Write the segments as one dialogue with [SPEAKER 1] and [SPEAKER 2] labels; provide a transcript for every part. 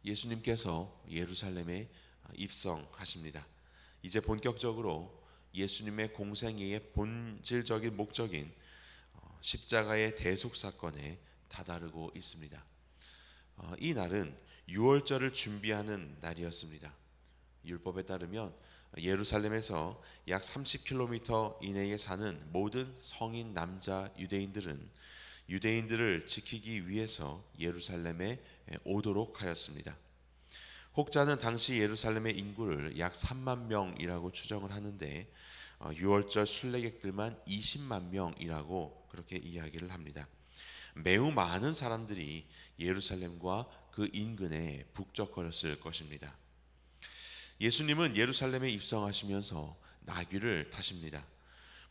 [SPEAKER 1] 예수님께서 예루살렘에 입성하십니다. 이제 본격적으로 예수님의 공생애의 본질적인 목적인 십자가의 대속 사건에 다다르고 있습니다. 이 날은 유월절을 준비하는 날이었습니다. 율법에 따르면 예루살렘에서 약 30km 이내에 사는 모든 성인 남자 유대인들을 지키기 위해서 예루살렘에 오도록 하였습니다. 혹자는 당시 예루살렘의 인구를 약 3만 명이라고 추정을 하는데 유월절 순례객들만 20만 명이라고 그렇게 이야기를 합니다. 매우 많은 사람들이 예루살렘과 그 인근에 북적거렸을 것입니다. 예수님은 예루살렘에 입성하시면서 나귀를 타십니다.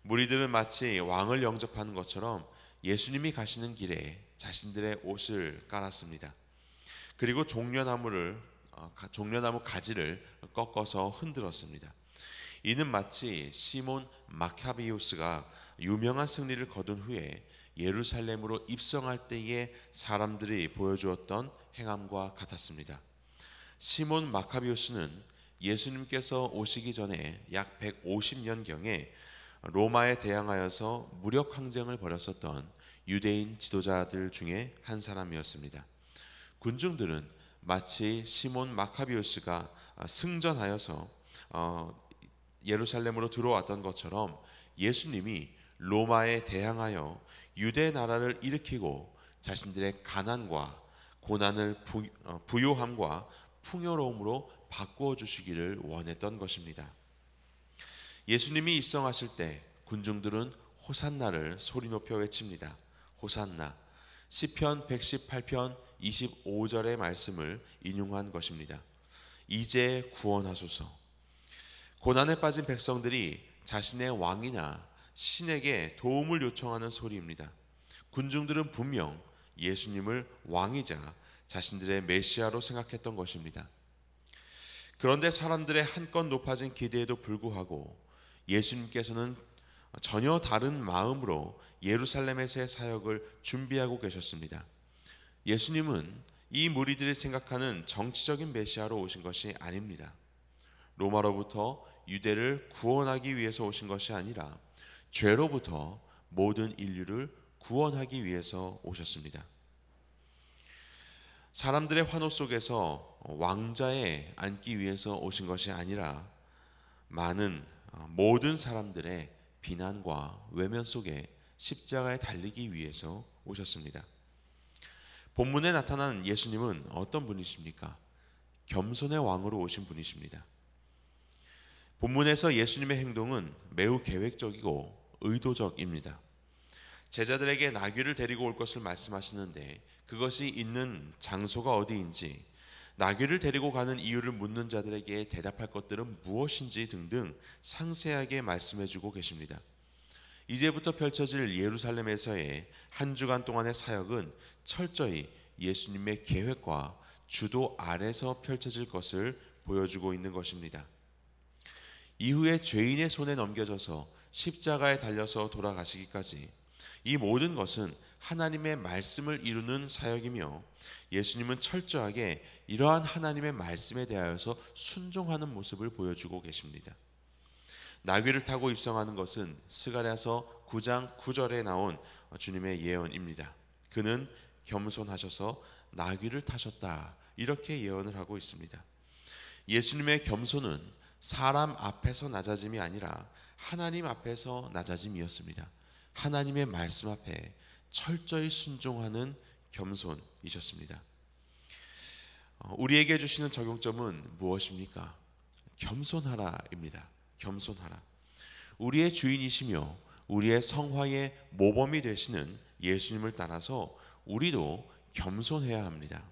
[SPEAKER 1] 무리들은 마치 왕을 영접하는 것처럼 예수님이 가시는 길에 자신들의 옷을 깔았습니다. 그리고 종려나무 가지를 꺾어서 흔들었습니다. 이는 마치 시몬 마카비우스가 유명한 승리를 거둔 후에 예루살렘으로 입성할 때에 사람들이 보여주었던 행함과 같았습니다. 시몬 마카비우스는 예수님께서 오시기 전에 약 150년경에 로마에 대항하여서 무력 항쟁을 벌였었던 유대인 지도자들 중에 한 사람이었습니다. 군중들은 마치 시몬 마카비우스가 승전하여서 예루살렘으로 들어왔던 것처럼 예수님이 로마에 대항하여 유대 나라를 일으키고 자신들의 가난과 고난을 부요함과 풍요로움으로 바꾸어 주시기를 원했던 것입니다. 예수님이 입성하실 때 군중들은 호산나를 소리 높여 외칩니다. 호산나. 시편 118편 25절의 말씀을 인용한 것입니다. 이제 구원하소서. 고난에 빠진 백성들이 자신의 왕이나 신에게 도움을 요청하는 소리입니다. 군중들은 분명 예수님을 왕이자 자신들의 메시아로 생각했던 것입니다. 그런데 사람들의 한껏 높아진 기대에도 불구하고 예수님께서는 전혀 다른 마음으로 예루살렘에서의 사역을 준비하고 계셨습니다. 예수님은 이 무리들이 생각하는 정치적인 메시아로 오신 것이 아닙니다. 로마로부터 유대를 구원하기 위해서 오신 것이 아니라 죄로부터 모든 인류를 구원하기 위해서 오셨습니다. 사람들의 환호 속에서 왕좌에 앉기 위해서 오신 것이 아니라 모든 사람들의 비난과 외면 속에 십자가에 달리기 위해서 오셨습니다. 본문에 나타난 예수님은 어떤 분이십니까? 겸손의 왕으로 오신 분이십니다. 본문에서 예수님의 행동은 매우 계획적이고 의도적입니다. 제자들에게 나귀를 데리고 올 것을 말씀하시는데 그것이 있는 장소가 어디인지, 나귀를 데리고 가는 이유를 묻는 자들에게 대답할 것들은 무엇인지 등등 상세하게 말씀해주고 계십니다. 이제부터 펼쳐질 예루살렘에서의 한 주간 동안의 사역은 철저히 예수님의 계획과 주도 아래서 펼쳐질 것을 보여주고 있는 것입니다. 이후에 죄인의 손에 넘겨져서 십자가에 달려서 돌아가시기까지 이 모든 것은 하나님의 말씀을 이루는 사역이며 예수님은 철저하게 이러한 하나님의 말씀에 대하여서 순종하는 모습을 보여주고 계십니다. 나귀를 타고 입성하는 것은 스가랴서 9장 9절에 나온 주님의 예언입니다. 그는 겸손하셔서 나귀를 타셨다, 이렇게 예언을 하고 있습니다. 예수님의 겸손은 사람 앞에서 낮아짐이 아니라 하나님 앞에서 낮아짐이었습니다. 하나님의 말씀 앞에 철저히 순종하는 겸손이셨습니다. 우리에게 주시는 적용점은 무엇입니까? 겸손하라입니다. 겸손하라. 우리의 주인이시며 우리의 성화의 모범이 되시는 예수님을 따라서 우리도 겸손해야 합니다.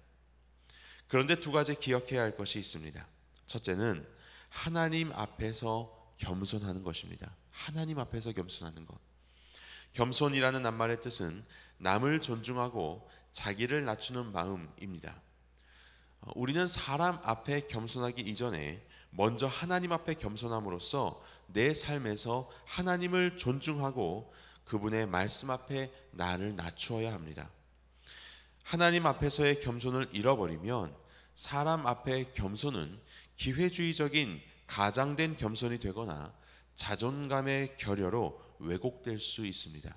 [SPEAKER 1] 그런데 두 가지 기억해야 할 것이 있습니다. 첫째는 하나님 앞에서 겸손하는 것입니다. 하나님 앞에서 겸손하는 것. 겸손이라는 낱말의 뜻은 남을 존중하고 자기를 낮추는 마음입니다. 우리는 사람 앞에 겸손하기 이전에 먼저 하나님 앞에 겸손함으로써 내 삶에서 하나님을 존중하고 그분의 말씀 앞에 나를 낮추어야 합니다. 하나님 앞에서의 겸손을 잃어버리면 사람 앞에 겸손은 기회주의적인 가장된 겸손이 되거나 자존감의 결여로 왜곡될 수 있습니다.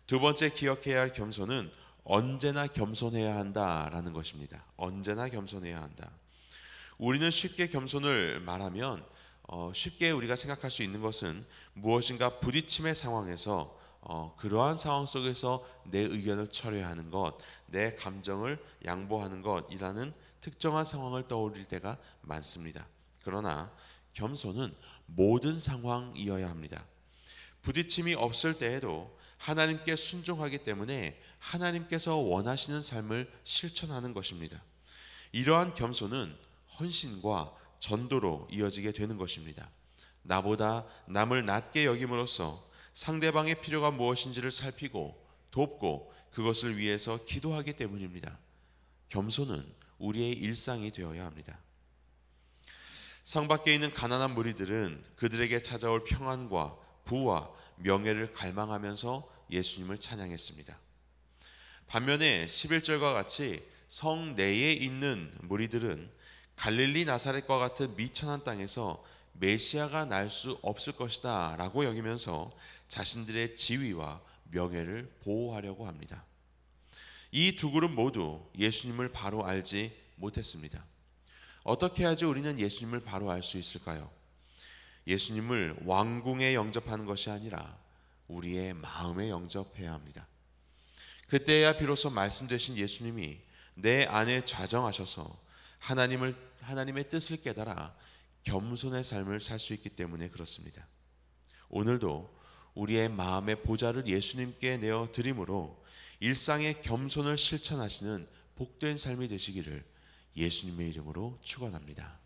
[SPEAKER 1] 두 번째 기억해야 할 겸손은 언제나 겸손해야 한다라는 것입니다. 언제나 겸손해야 한다. 우리는 쉽게 겸손을 말하면 쉽게 우리가 생각할 수 있는 것은 무엇인가 부딪힘의 상황에서 그러한 상황 속에서 내 의견을 철회하는 것, 내 감정을 양보하는 것이라는 특정한 상황을 떠올릴 때가 많습니다. 그러나 겸손은 모든 상황이어야 합니다. 부딪힘이 없을 때에도 하나님께 순종하기 때문에 하나님께서 원하시는 삶을 실천하는 것입니다. 이러한 겸손은 헌신과 전도로 이어지게 되는 것입니다. 나보다 남을 낮게 여김으로써 상대방의 필요가 무엇인지를 살피고 돕고 그것을 위해서 기도하기 때문입니다. 겸손은 우리의 일상이 되어야 합니다. 성 밖에 있는 가난한 무리들은 그들에게 찾아올 평안과 부와 명예를 갈망하면서 예수님을 찬양했습니다. 반면에 11절과 같이 성 내에 있는 무리들은 갈릴리 나사렛과 같은 미천한 땅에서 메시아가 날 수 없을 것이다 라고 여기면서 자신들의 지위와 명예를 보호하려고 합니다. 이 두 그룹 모두 예수님을 바로 알지 못했습니다. 어떻게 해야지 우리는 예수님을 바로 알 수 있을까요? 예수님을 왕궁에 영접하는 것이 아니라 우리의 마음에 영접해야 합니다. 그때야 비로소 말씀 되신 예수님이 내 안에 좌정하셔서 하나님의 뜻을 깨달아 겸손의 삶을 살 수 있기 때문에 그렇습니다. 오늘도 우리의 마음의 보좌를 예수님께 내어 드림으로 일상의 겸손을 실천하시는 복된 삶이 되시기를 예수님의 이름으로 축원합니다.